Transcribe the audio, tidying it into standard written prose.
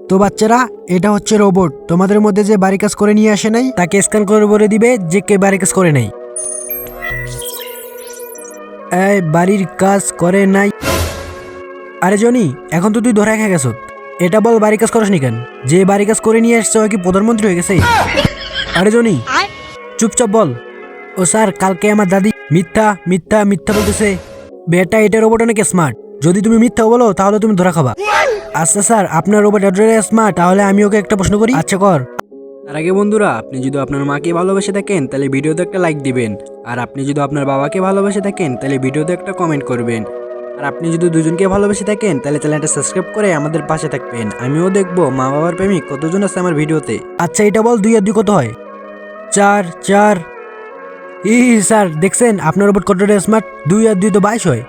তো বাচ্চারা, এটা হচ্ছে রোবট। তোমাদের মধ্যে যে বাড়ি কাজ করে নিয়ে আসে নাই তাকে স্ক্যান করে বলে দিবে যে কে বাড়ি কাজ করে নাই। এই বাড়ির কাজ করে নাই। আরে জনি, এখন তো তুই ধরা খেয়ে গেছ। এটা বল, বাড়ি কাজ করস নি কেন? যে বাড়ি কাজ করে নিয়ে আসছে কি প্রধানমন্ত্রী হয়ে গেছে? আরে জনি, চুপচাপ বল। ও স্যার, কালকে আমার দাদি মিথ্যা মিথ্যা মিথ্যা বলতেছে। বেটা, এটা রোবট অনেক স্মার্ট। যদি তুমি মিথ্যা বলো তাহলে তুমি ধরা খাবা। আচ্ছা স্যার, আপনার রোবট এতটাই স্মার্ট, তাহলে আমি ওকে একটা প্রশ্ন করি। আচ্ছা কর। তার আগে বন্ধুরা, আপনি যদি আপনার মাকে ভালোবেসে থাকেন তাহলে ভিডিওতে একটা লাইক দিবেন। আর আপনি যদি আপনার বাবাকে ভালোবেসে থাকেন তাহলে ভিডিওতে একটা কমেন্ট করবেন। আর আপনি যদি দুজনকে ভালোবেসে থাকেন তাহলে চ্যানেলটা সাবস্ক্রাইব করে আমাদের পাশে থাকবেন। আমিও দেখবো মা বাবার প্রেমিক কতজন আছে আমার ভিডিওতে। আচ্ছা এটা বল, 2 আর 2 কত হয়? 4 4। স্যার দেখছেন আপনার রোবট কতটা স্মার্ট? 2 আর 2 তো 22 হয়।